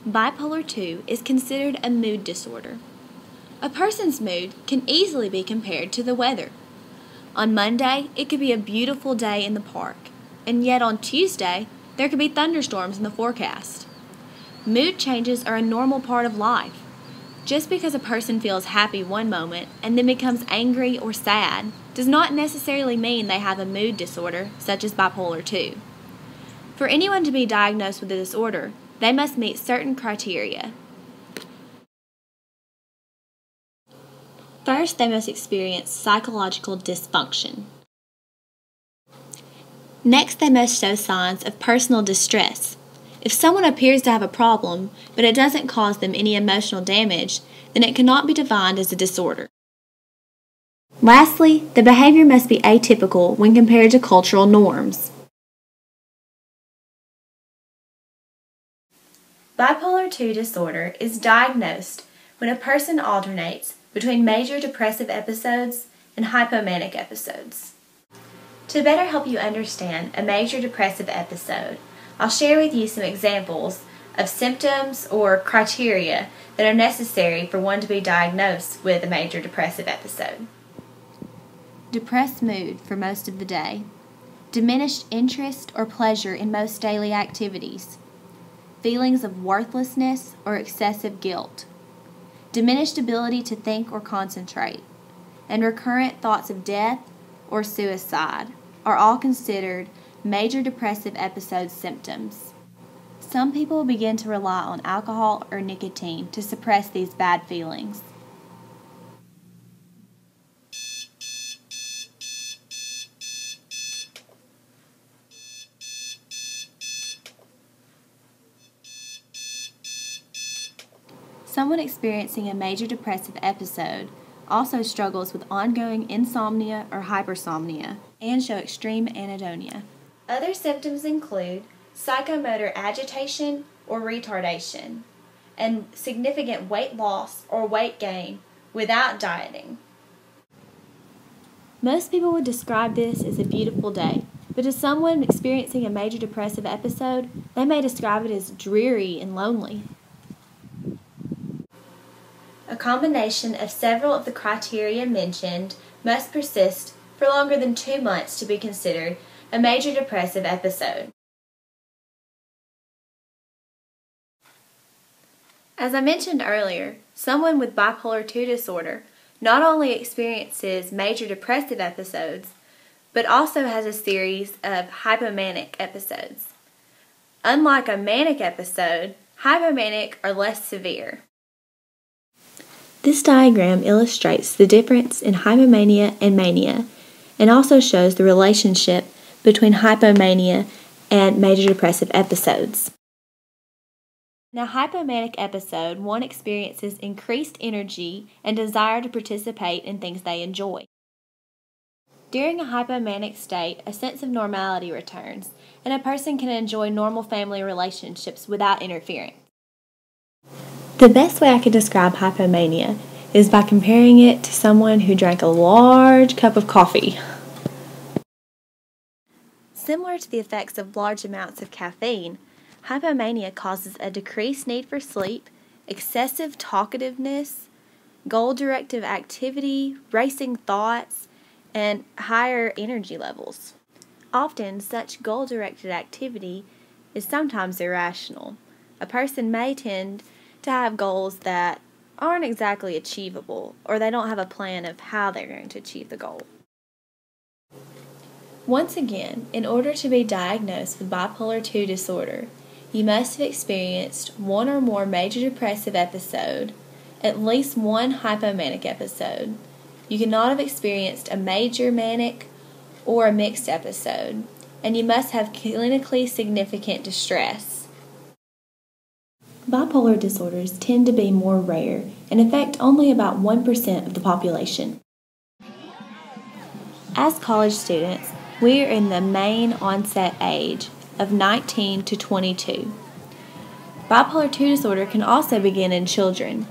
Bipolar 2 is considered a mood disorder. A person's mood can easily be compared to the weather. On Monday, it could be a beautiful day in the park, and yet on Tuesday, there could be thunderstorms in the forecast. Mood changes are a normal part of life. Just because a person feels happy one moment and then becomes angry or sad does not necessarily mean they have a mood disorder, such as bipolar 2. For anyone to be diagnosed with a disorder, they must meet certain criteria. First, they must experience psychological dysfunction. Next, they must show signs of personal distress. If someone appears to have a problem, but it doesn't cause them any emotional damage, then it cannot be defined as a disorder. Lastly, the behavior must be atypical when compared to cultural norms. Bipolar 2 disorder is diagnosed when a person alternates between major depressive episodes and hypomanic episodes. To better help you understand a major depressive episode, I'll share with you some examples of symptoms or criteria that are necessary for one to be diagnosed with a major depressive episode. Depressed mood for most of the day. Diminished interest or pleasure in most daily activities. Feelings of worthlessness or excessive guilt. Diminished ability to think or concentrate. And recurrent thoughts of death or suicide are all considered major depressive episode symptoms. Some people begin to rely on alcohol or nicotine to suppress these bad feelings. Someone experiencing a major depressive episode also struggles with ongoing insomnia or hypersomnia and show extreme anhedonia. Other symptoms include psychomotor agitation or retardation and significant weight loss or weight gain without dieting. Most people would describe this as a beautiful day, but to someone experiencing a major depressive episode, they may describe it as dreary and lonely. A combination of several of the criteria mentioned must persist for longer than 2 months to be considered a major depressive episode. As I mentioned earlier, someone with bipolar 2 disorder not only experiences major depressive episodes, but also has a series of hypomanic episodes. Unlike a manic episode, hypomanic are less severe. This diagram illustrates the difference in hypomania and mania, and also shows the relationship between hypomania and major depressive episodes. In a hypomanic episode, one experiences increased energy and desire to participate in things they enjoy. During a hypomanic state, a sense of normality returns, and a person can enjoy normal family relationships without interference. The best way I could describe hypomania is by comparing it to someone who drank a large cup of coffee. Similar to the effects of large amounts of caffeine, hypomania causes a decreased need for sleep, excessive talkativeness, goal-directed activity, racing thoughts, and higher energy levels. Often, such goal-directed activity is sometimes irrational. A person may tend to have goals that aren't exactly achievable, or they don't have a plan of how they're going to achieve the goal. Once again, in order to be diagnosed with bipolar 2 disorder, you must have experienced one or more major depressive episode, at least one hypomanic episode. You cannot have experienced a major manic or a mixed episode, and you must have clinically significant distress. Bipolar disorders tend to be more rare and affect only about 1% of the population. As college students, we are in the main onset age of 19 to 22. Bipolar 2 disorder can also begin in children.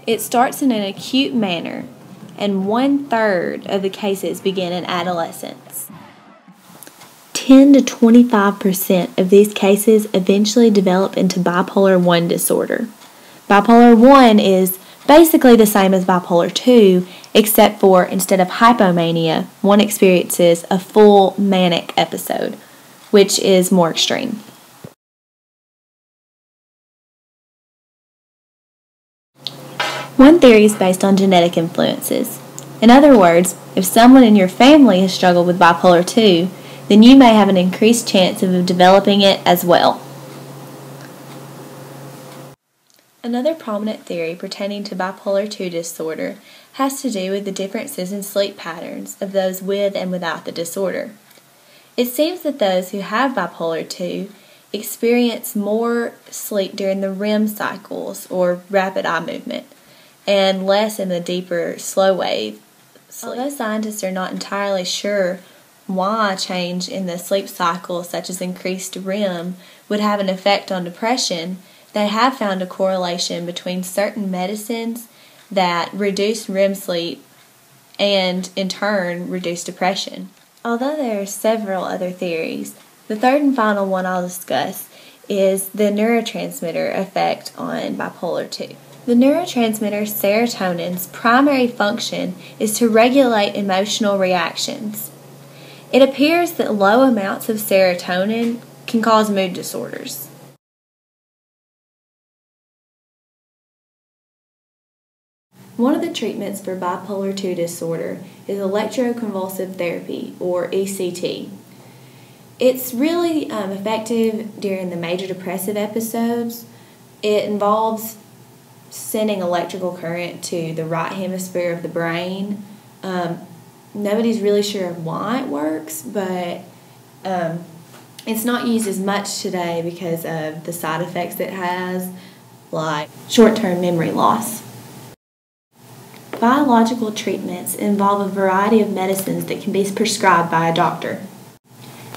It starts in an acute manner, and 1/3 of the cases begin in adolescence. 10 to 25% of these cases eventually develop into bipolar 1 disorder. Bipolar 1 is basically the same as bipolar 2, except for instead of hypomania, one experiences a full manic episode, which is more extreme. One theory is based on genetic influences. In other words, if someone in your family has struggled with bipolar 2, then you may have an increased chance of developing it as well. Another prominent theory pertaining to bipolar 2 disorder has to do with the differences in sleep patterns of those with and without the disorder. It seems that those who have bipolar 2 experience more sleep during the REM cycles, or rapid eye movement, and less in the deeper slow wave sleep. Although scientists are not entirely sure why change in the sleep cycle, such as increased REM, would have an effect on depression, they have found a correlation between certain medicines that reduce REM sleep and, in turn, reduce depression. Although there are several other theories, the third and final one I'll discuss is the neurotransmitter effect on bipolar 2. The neurotransmitter serotonin's primary function is to regulate emotional reactions. It appears that low amounts of serotonin can cause mood disorders. One of the treatments for bipolar 2 disorder is electroconvulsive therapy, or ECT. It's really effective during the major depressive episodes. It involves sending electrical current to the right hemisphere of the brain. Nobody's really sure why it works, but it's not used as much today because of the side effects it has, like short-term memory loss. Biological treatments involve a variety of medicines that can be prescribed by a doctor.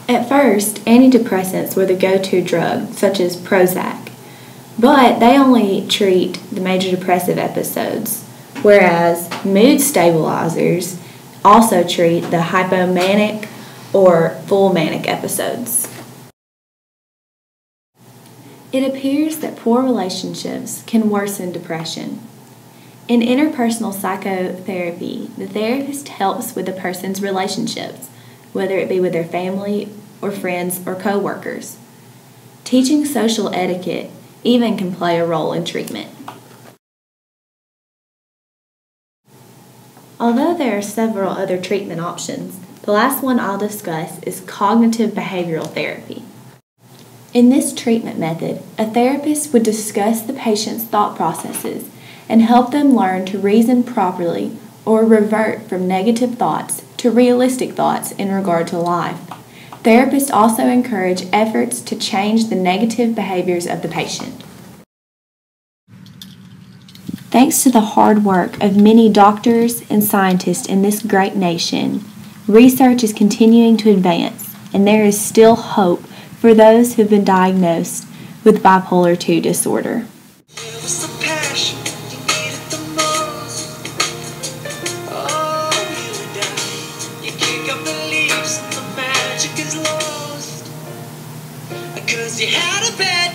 At first, antidepressants were the go-to drug, such as Prozac, but they only treat the major depressive episodes, whereas mood stabilizers also treat the hypomanic or full manic episodes. It appears that poor relationships can worsen depression. In interpersonal psychotherapy, the therapist helps with a person's relationships, whether it be with their family or friends or co-workers. Teaching social etiquette even can play a role in treatment. Although there are several other treatment options, the last one I'll discuss is cognitive behavioral therapy. In this treatment method, a therapist would discuss the patient's thought processes and help them learn to reason properly or revert from negative thoughts to realistic thoughts in regard to life. Therapists also encourage efforts to change the negative behaviors of the patient. Thanks to the hard work of many doctors and scientists in this great nation, research is continuing to advance, and there is still hope for those who have been diagnosed with bipolar 2 disorder. You had a bad